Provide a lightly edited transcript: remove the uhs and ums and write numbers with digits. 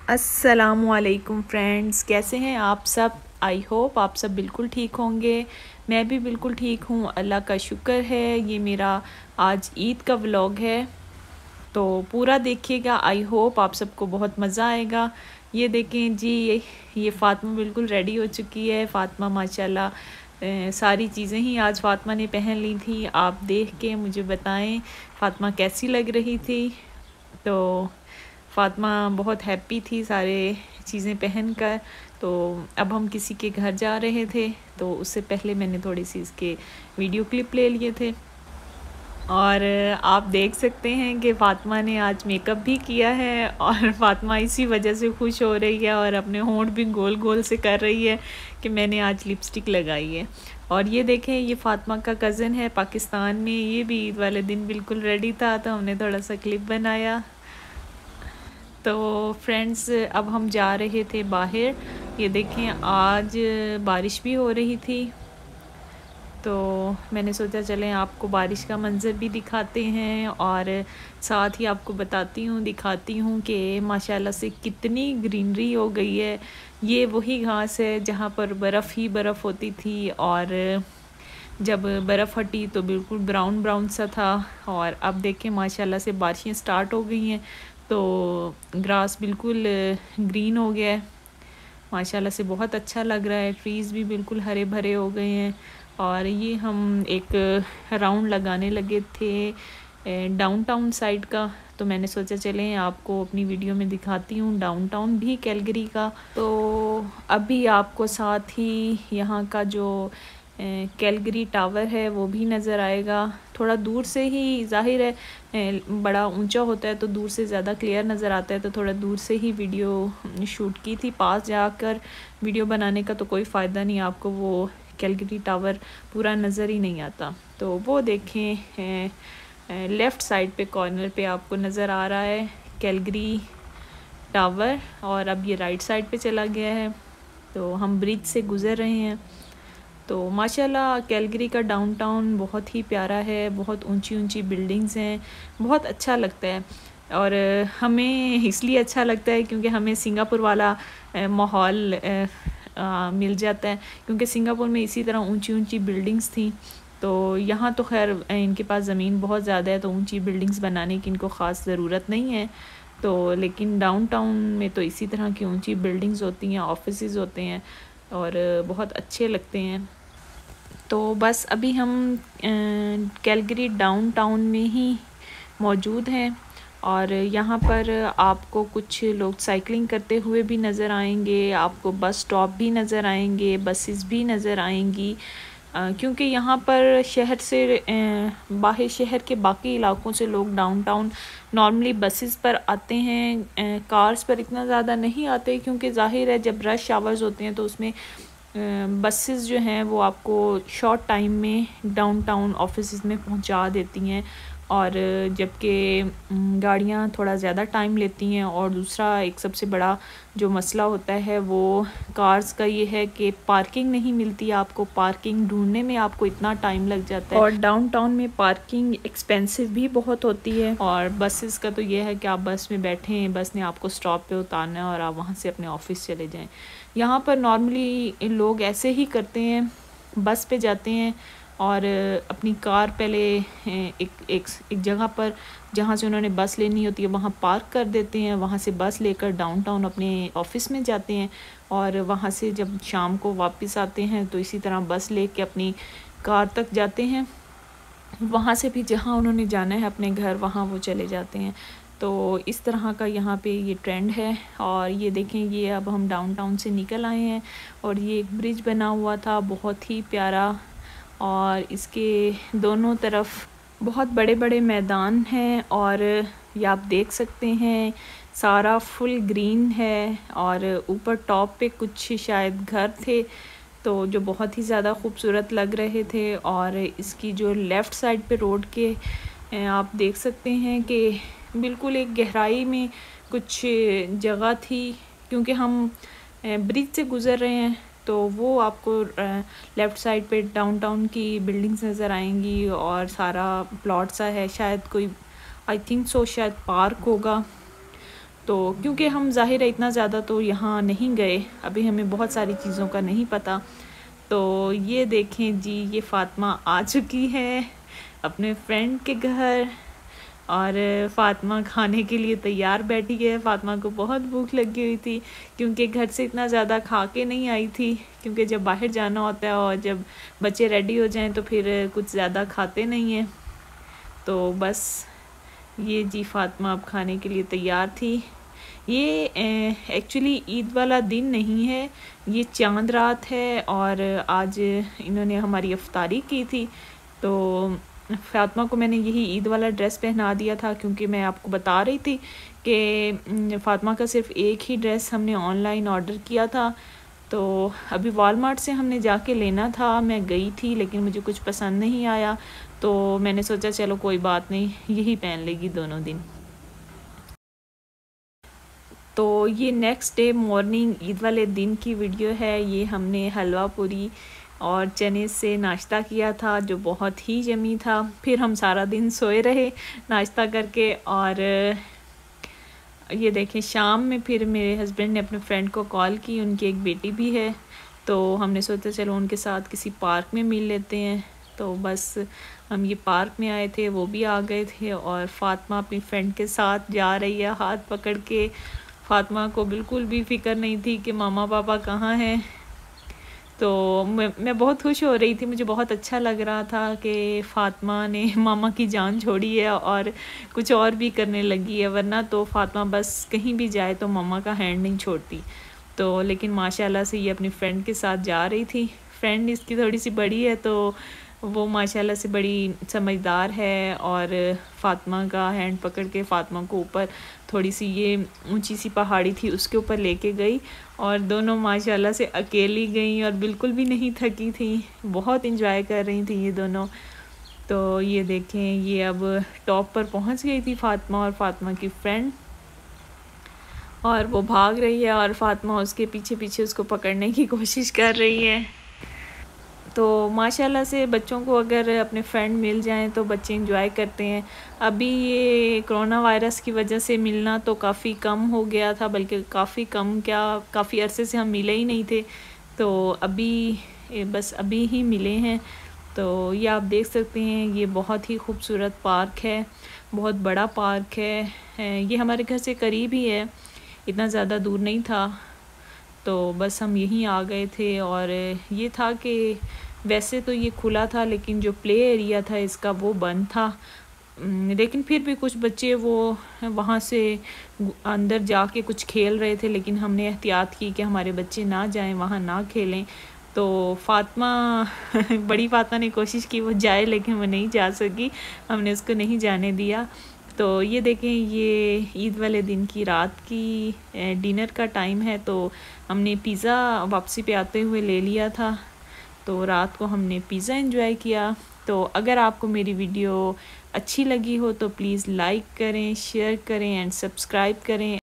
अस्सलामुअलैकुम फ्रेंड्स, कैसे हैं आप सब। आई होप आप सब बिल्कुल ठीक होंगे। मैं भी बिल्कुल ठीक हूँ, अल्लाह का शुक्र है। ये मेरा आज ईद का व्लॉग है, तो पूरा देखिएगा। आई होप आप सबको बहुत मज़ा आएगा। ये देखें जी, ये फ़ातिमा बिल्कुल रेडी हो चुकी है। फ़ातिमा माशाल्लाह सारी चीज़ें ही आज फ़ातिमा ने पहन ली थी। आप देख के मुझे बताएं फ़ातिमा कैसी लग रही थी। तो फ़ातिमा बहुत हैप्पी थी सारे चीज़ें पहन कर। तो अब हम किसी के घर जा रहे थे, तो उससे पहले मैंने थोड़ी सी इसके वीडियो क्लिप ले लिए थे। और आप देख सकते हैं कि फ़ातिमा ने आज मेकअप भी किया है, और फ़ातिमा इसी वजह से खुश हो रही है और अपने होंठ भी गोल गोल से कर रही है कि मैंने आज लिपस्टिक लगाई है। और ये देखें, ये फ़ातिमा का कज़न है पाकिस्तान में। ये भी ईद वाले दिन बिल्कुल रेडी था, तो हमने थोड़ा सा क्लिप बनाया। तो फ्रेंड्स, अब हम जा रहे थे बाहर। ये देखें, आज बारिश भी हो रही थी, तो मैंने सोचा चलें आपको बारिश का मंज़र भी दिखाते हैं, और साथ ही आपको दिखाती हूँ कि माशाल्लाह से कितनी ग्रीनरी हो गई है। ये वही घास है जहाँ पर बर्फ़ ही बर्फ़ होती थी, और जब बर्फ़ हटी तो बिल्कुल ब्राउन ब्राउन सा था। और अब देखें माशाल्लाह से बारिशें स्टार्ट हो गई हैं, तो ग्रास बिल्कुल ग्रीन हो गया है। माशाल्लाह से बहुत अच्छा लग रहा है। ट्रीज़ भी बिल्कुल हरे भरे हो गए हैं। और ये हम एक राउंड लगाने लगे थे डाउनटाउन साइड का, तो मैंने सोचा चलें आपको अपनी वीडियो में दिखाती हूँ डाउनटाउन भी कैलगरी का। तो अभी आपको साथ ही यहाँ का जो कैलगरी टावर है वो भी नज़र आएगा। थोड़ा दूर से ही, जाहिर है बड़ा ऊंचा होता है तो दूर से ज़्यादा क्लियर नज़र आता है, तो थोड़ा दूर से ही वीडियो शूट की थी। पास जाकर वीडियो बनाने का तो कोई फ़ायदा नहीं, आपको वो कैलगरी टावर पूरा नज़र ही नहीं आता। तो वो देखें, लेफ़्ट साइड पे कॉर्नर पे आपको नज़र आ रहा है कैलगरी टावर, और अब ये राइट साइड पे चला गया है। तो हम ब्रिज से गुज़र रहे हैं। तो माशाल्लाह कैलगरी का डाउनटाउन बहुत ही प्यारा है, बहुत ऊंची ऊंची बिल्डिंग्स हैं, बहुत अच्छा लगता है। और हमें इसलिए अच्छा लगता है क्योंकि हमें सिंगापुर वाला माहौल मिल जाता है, क्योंकि सिंगापुर में इसी तरह ऊंची ऊंची बिल्डिंग्स थी। तो यहाँ तो खैर इनके पास ज़मीन बहुत ज़्यादा है, तो ऊंची बिल्डिंग्स बनाने की इनको ख़ास ज़रूरत नहीं है। तो लेकिन डाउनटाउन में तो इसी तरह की ऊंची बिल्डिंग्स होती हैं, ऑफिसेज होते हैं, और बहुत अच्छे लगते हैं। तो बस अभी हम कैलगरी डाउनटाउन में ही मौजूद हैं, और यहाँ पर आपको कुछ लोग साइकिलिंग करते हुए भी नज़र आएंगे, आपको बस स्टॉप भी नज़र आएंगे, बसेस भी नज़र आएंगी, क्योंकि यहाँ पर शहर से बाहर शहर के बाकी इलाकों से लोग डाउनटाउन नॉर्मली बसेस पर आते हैं, कार्स पर इतना ज़्यादा नहीं आते, क्योंकि जाहिर है जब रश आवर्स होते हैं तो उसमें बसेस जो हैं वो आपको शॉर्ट टाइम में डाउनटाउन ऑफिस में पहुंचा देती हैं, और जबकि गाड़ियां थोड़ा ज़्यादा टाइम लेती हैं। और दूसरा एक सबसे बड़ा जो मसला होता है वो कार्स का ये है कि पार्किंग नहीं मिलती, आपको पार्किंग ढूंढने में आपको इतना टाइम लग जाता है, और डाउनटाउन में पार्किंग एक्सपेंसिव भी बहुत होती है। और बसेस का तो ये है कि आप बस में बैठें, बस ने आपको स्टॉप पे उतारना है और आप वहाँ से अपने ऑफिस चले जाएँ। यहाँ पर नॉर्मली लोग ऐसे ही करते हैं, बस पे जाते हैं और अपनी कार पहले एक जगह पर जहाँ से उन्होंने बस लेनी होती है वहाँ पार्क कर देते हैं, वहाँ से बस लेकर डाउनटाउन अपने ऑफिस में जाते हैं, और वहाँ से जब शाम को वापस आते हैं तो इसी तरह बस लेके अपनी कार तक जाते हैं, वहाँ से भी जहाँ उन्होंने जाना है अपने घर वहाँ वो चले जाते हैं। तो इस तरह का यहाँ पे ये ट्रेंड है। और ये देखें, ये अब हम डाउनटाउन से निकल आए हैं, और ये एक ब्रिज बना हुआ था बहुत ही प्यारा, और इसके दोनों तरफ बहुत बड़े बड़े मैदान हैं, और ये आप देख सकते हैं सारा फुल ग्रीन है, और ऊपर टॉप पे कुछ शायद घर थे तो जो बहुत ही ज़्यादा खूबसूरत लग रहे थे। और इसकी जो लेफ़्ट साइड पे रोड के आप देख सकते हैं कि बिल्कुल एक गहराई में कुछ जगह थी, क्योंकि हम ब्रिज से गुज़र रहे हैं तो वो आपको लेफ़्ट साइड पे डाउनटाउन की बिल्डिंग्स नज़र आएंगी, और सारा प्लॉट सा है, शायद कोई आई थिंक सो शायद पार्क होगा। तो क्योंकि हम ज़ाहिर है इतना ज़्यादा तो यहाँ नहीं गए, अभी हमें बहुत सारी चीज़ों का नहीं पता। तो ये देखें जी, ये फ़ातिमा आ चुकी है अपने फ्रेंड के घर और फ़ातिमा खाने के लिए तैयार बैठी है। फ़ातिमा को बहुत भूख लगी हुई थी क्योंकि घर से इतना ज़्यादा खा के नहीं आई थी, क्योंकि जब बाहर जाना होता है और जब बच्चे रेडी हो जाएं तो फिर कुछ ज़्यादा खाते नहीं हैं। तो बस ये जी फ़ातिमा अब खाने के लिए तैयार थी। ये एक्चुअली ईद वाला दिन नहीं है, ये चांद रात है और आज इन्होंने हमारी इफ्तारी की थी। तो फ़ातिमा को मैंने यही ईद वाला ड्रेस पहना दिया था, क्योंकि मैं आपको बता रही थी कि फ़ातिमा का सिर्फ़ एक ही ड्रेस हमने ऑनलाइन ऑर्डर किया था। तो अभी वॉलमार्ट से हमने जाके लेना था, मैं गई थी लेकिन मुझे कुछ पसंद नहीं आया, तो मैंने सोचा चलो कोई बात नहीं, यही पहन लेगी दोनों दिन। तो ये नेक्स्ट डे मॉर्निंग ईद वाले दिन की वीडियो है। ये हमने हलवा पूरी और चने से नाश्ता किया था जो बहुत ही यम्मी था। फिर हम सारा दिन सोए रहे नाश्ता करके, और ये देखें शाम में फिर मेरे हस्बैंड ने अपने फ्रेंड को कॉल की, उनकी एक बेटी भी है, तो हमने सोचा चलो उनके साथ किसी पार्क में मिल लेते हैं। तो बस हम ये पार्क में आए थे, वो भी आ गए थे और फ़ातिमा अपनी फ्रेंड के साथ जा रही है हाथ पकड़ के। फ़ातिमा को बिल्कुल भी फ़िक्र नहीं थी कि मामा पापा कहाँ हैं। तो मैं बहुत खुश हो रही थी, मुझे बहुत अच्छा लग रहा था कि फ़ातिमा ने मामा की जान छोड़ी है और कुछ और भी करने लगी है, वरना तो फ़ातिमा बस कहीं भी जाए तो मामा का हैंड नहीं छोड़ती। तो लेकिन माशाल्लाह से ये अपनी फ्रेंड के साथ जा रही थी। फ्रेंड इसकी थोड़ी सी बड़ी है, तो वो माशाल्लाह से बड़ी समझदार है और फ़ातिमा का हैंड पकड़ के फ़ातिमा को ऊपर थोड़ी सी ये ऊंची सी पहाड़ी थी उसके ऊपर लेके गई, और दोनों माशाल्लाह से अकेली गई और बिल्कुल भी नहीं थकी थी, बहुत इंजॉय कर रही थी ये दोनों। तो ये देखें, ये अब टॉप पर पहुंच गई थी फ़ातिमा और फ़ातिमा की फ्रेंड, और वो भाग रही है और फ़ातिमा उसके पीछे पीछे उसको पकड़ने की कोशिश कर रही है। तो माशाल्लाह से बच्चों को अगर अपने फ्रेंड मिल जाएं तो बच्चे इंजॉय करते हैं। अभी ये कोरोना वायरस की वजह से मिलना तो काफ़ी कम हो गया था, बल्कि काफ़ी कम क्या, काफ़ी अरसे से हम मिले ही नहीं थे। तो अभी बस अभी ही मिले हैं। तो ये आप देख सकते हैं, ये बहुत ही खूबसूरत पार्क है, बहुत बड़ा पार्क है। ये हमारे घर से करीब ही है, इतना ज़्यादा दूर नहीं था। तो बस हम यहीं आ गए थे, और ये था कि वैसे तो ये खुला था लेकिन जो प्ले एरिया था इसका वो बंद था, लेकिन फिर भी कुछ बच्चे वो वहाँ से अंदर जाके कुछ खेल रहे थे, लेकिन हमने एहतियात की कि हमारे बच्चे ना जाएं वहाँ, ना खेलें। तो फ़ातिमा बड़ी फ़ातिमा ने कोशिश की वो जाए, लेकिन वो नहीं जा सकी, हमने उसको नहीं जाने दिया। तो ये देखें, ये ईद वाले दिन की रात की डिनर का टाइम है। तो हमने पिज़्ज़ा वापसी पे आते हुए ले लिया था, तो रात को हमने पिज़्ज़ा एंजॉय किया। तो अगर आपको मेरी वीडियो अच्छी लगी हो तो प्लीज़ लाइक करें, शेयर करें एंड सब्सक्राइब करें।